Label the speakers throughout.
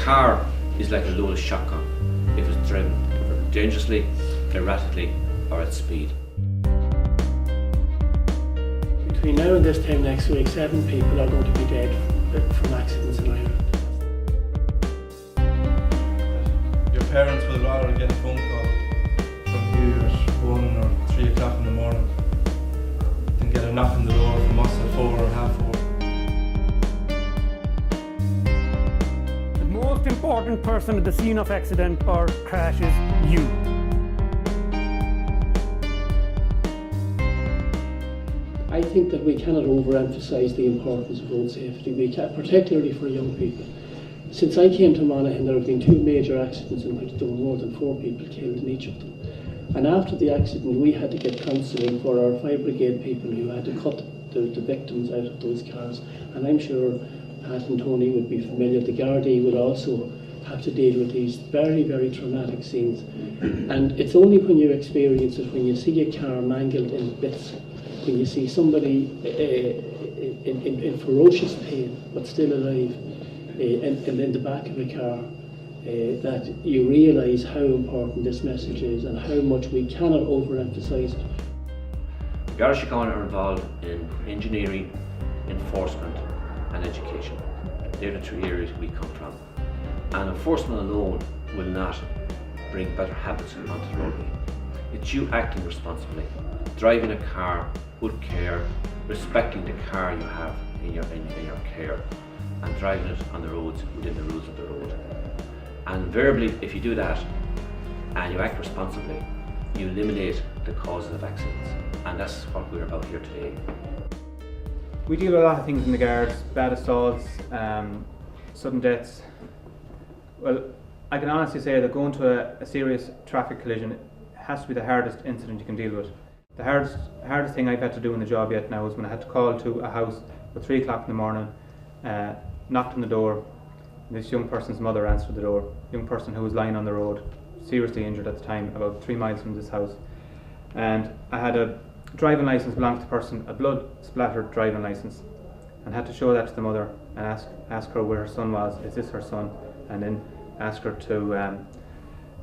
Speaker 1: car is like a loaded shotgun if it's driven dangerously, erratically, or at speed.
Speaker 2: Between now and this time next week, 7 people are going to be dead from accidents in Ireland.
Speaker 3: Your parents will rather get a phone call from you at 1 or 3 o'clock in the morning than get a knock on the door from us at 4 or half 4.
Speaker 4: The most important person at the scene of accident or crash is you.
Speaker 2: I think that we cannot overemphasise the importance of road safety, particularly for young people. Since I came to Monaghan, there have been 2 major accidents in which there were more than 4 people killed in each of them. And after the accident, we had to get counselling for our fire brigade people who had to cut the victims out of those cars. And I'm sure Pat and Tony would be familiar. The Gardaí would also have to deal with these very, very traumatic scenes. And it's only when you experience it, when you see a car mangled in bits, when you see somebody in ferocious pain but still alive and in the back of a car, that you realise how important this message is and how much we cannot overemphasise it.
Speaker 1: The Garda Síochána are involved in engineering, enforcement and education. They're the 3 areas we come from. And enforcement alone will not bring better habits onto the roadway. It's you acting responsibly, driving a car with care, respecting the car you have in your care, and driving it on the roads within the rules of the road. And invariably, if you do that and you act responsibly, you eliminate the causes of accidents, and that's what we're about here today.
Speaker 5: We deal with a lot of things in the Guards: bad assaults, sudden deaths. Well, I can honestly say that going to a serious traffic collision has to be the hardest incident you can deal with. The hardest thing I've had to do in the job yet now is when I had to call to a house at 3 o'clock in the morning, knocked on the door. This young person's mother answered the door, young person who was lying on the road, seriously injured at the time, about 3 miles from this house. And I had a driving licence belonging to the person, a blood splattered driving licence, and had to show that to the mother and ask her where her son was, is this her son, and then ask her to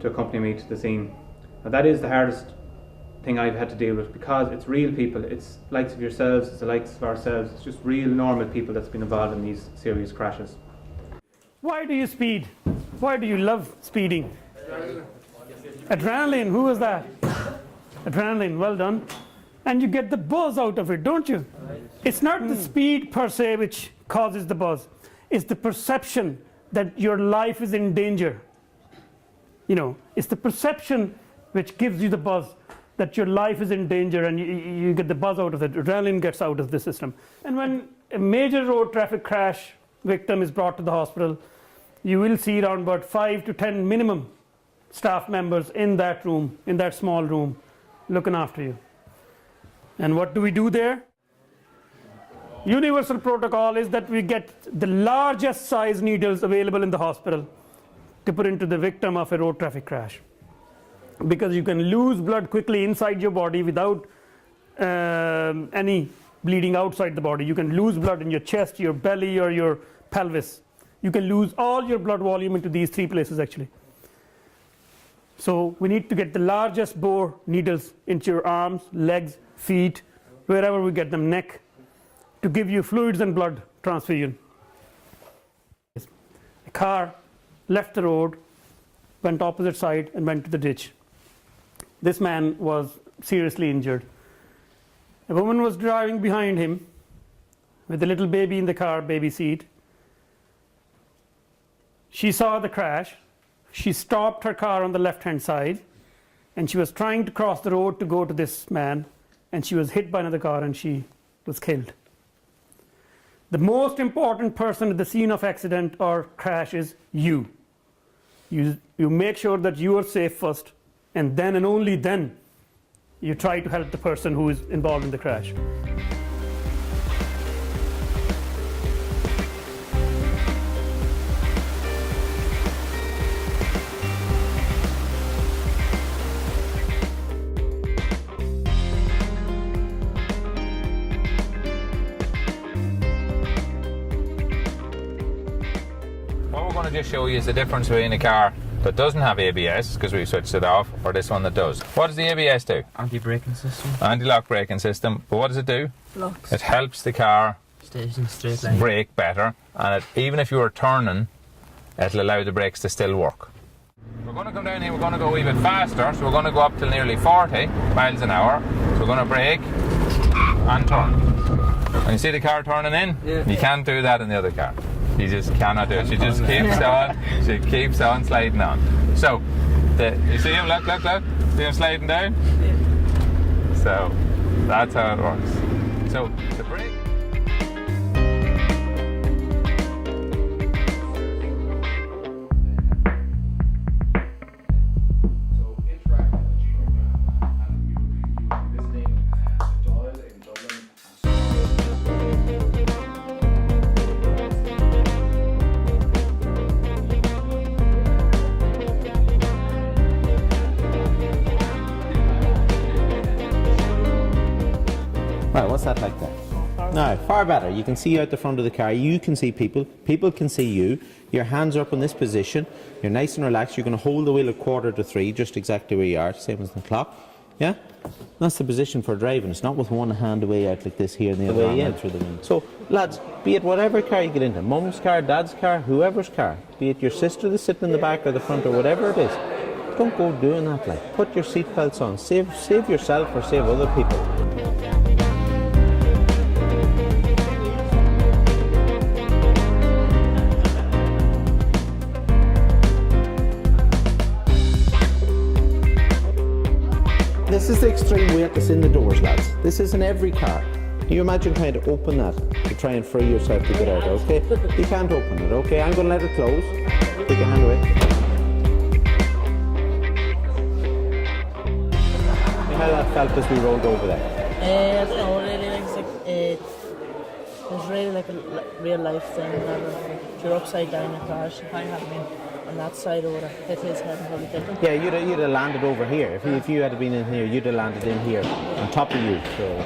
Speaker 5: accompany me to the scene. Now that is the hardest thing I've had to deal with, because it's real people, it's likes of yourselves, it's the likes of ourselves, it's just real normal people that's been involved in these serious crashes.
Speaker 4: Why do you speed? Why do you love speeding? Adrenaline, who was that? Adrenaline, well done. And you get the buzz out of it, don't you? It's not the speed per se which causes the buzz. It's the perception that your life is in danger. You know, it's the perception which gives you the buzz that your life is in danger, and you get the buzz out of it. Adrenaline gets out of the system. And when a major road traffic crash victim is brought to the hospital, you will see around about 5 to 10 minimum staff members in that room, in that small room, looking after you. And what do we do there? Universal protocol is that we get the largest size needles available in the hospital to put into the victim of a road traffic crash, because you can lose blood quickly inside your body without any bleeding outside the body. You can lose blood in your chest, your belly, or your pelvis. You can lose all your blood volume into these 3 places actually. So we need to get the largest bore needles into your arms, legs, feet, wherever we get them, neck, to give you fluids and blood transfusion. A car left the road, went opposite side and went to the ditch. This man was seriously injured. A woman was driving behind him with a little baby in the car, baby seat. She saw the crash. She stopped her car on the left-hand side, and she was trying to cross the road to go to this man, and she was hit by another car and she was killed. The most important person at the scene of accident or crash is you. You make sure that you are safe first, and then and only then you try to help the person who is involved in the crash.
Speaker 6: we're going to just show you is the difference between a car that doesn't have ABS, because we switched it off, or this one that does. What does the ABS do?
Speaker 7: Anti-braking system.
Speaker 6: Anti-lock braking system. But what does it do?
Speaker 7: Locks.
Speaker 6: It helps the car
Speaker 7: Stays in straight line.
Speaker 6: brake better, and even if you are turning, it'll allow the brakes to still work. We're going to come down here, we're going to go a wee bit faster, so we're going to go up to nearly 40 miles an hour. So we're going to brake and turn. When you see the car turning in, you can't do that in the other car. You just cannot do it. She just keeps on sliding on. So, you see him, look. See him sliding down? So, that's how it works. So, the brake.
Speaker 8: Right, what's that like there? No, far better. You can see out the front of the car. You can see people. People can see you. Your hands are up in this position. You're nice and relaxed. You're going to hold the wheel at 2:45, just exactly where you are, same as the clock. Yeah? That's the position for driving. It's not with one hand away out like this here and the other hand out through the window. So, lads, be it whatever car you get into, mum's car, dad's car, whoever's car, be it your sister that's sitting in the back or the front or whatever it is, don't go doing that. Like, put your seatbelts on. Save yourself or save other people. This is the extreme weight that's in the doors, lads. This isn't every car. Can you imagine trying to open that to try and free yourself to get out, okay? You can't open it, okay? I'm going to let it close. Take your hand away. How that felt as we rolled over there?
Speaker 9: I don't know, really, it's really like a real life thing. If you're upside down in a car, she might have been on that side or would have hit his head and probably killed him.
Speaker 8: Yeah, you'd have landed over here. If you had been in here, you'd have landed in here, on top of you. So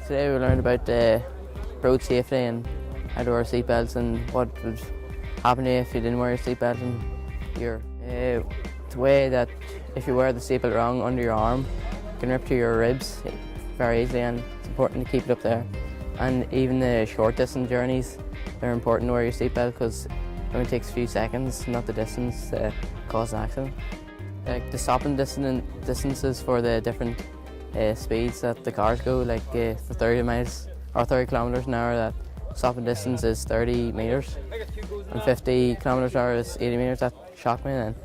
Speaker 9: today we learned about road safety and how to wear seatbelts and what would happen to you if you didn't wear your seatbelt. And the way that if you wear the seatbelt wrong under your arm, it can rip to your ribs very easily, and it's important to keep it up there. And even the short distance journeys, they're important to wear your seatbelt because it only takes a few seconds, not the distance, to cause an accident. Like the stopping distances for the different speeds that the cars go, like for 30 miles or 30 kilometers an hour, that stopping distance is 30 meters, and 50 kilometers an hour is 80 meters. That shocked me then.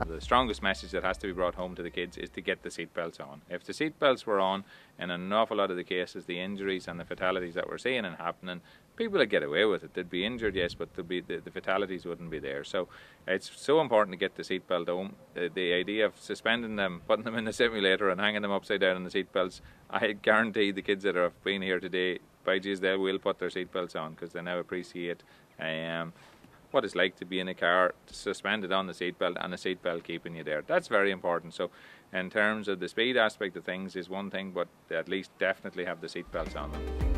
Speaker 6: The strongest message that has to be brought home to the kids is to get the seatbelts on. If the seatbelts were on, in an awful lot of the cases, the injuries and the fatalities that we're seeing and happening, people would get away with it. They'd be injured, yes, but the fatalities wouldn't be there. So it's so important to get the seatbelt home. The idea of suspending them, putting them in the simulator and hanging them upside down in the seatbelts, I guarantee the kids that have been here today, by geez, they will put their seatbelts on because they now appreciate what it's like to be in a car suspended on the seatbelt and a seatbelt keeping you there. That's very important. So in terms of the speed aspect of things is one thing, but at least definitely have the seatbelts on them.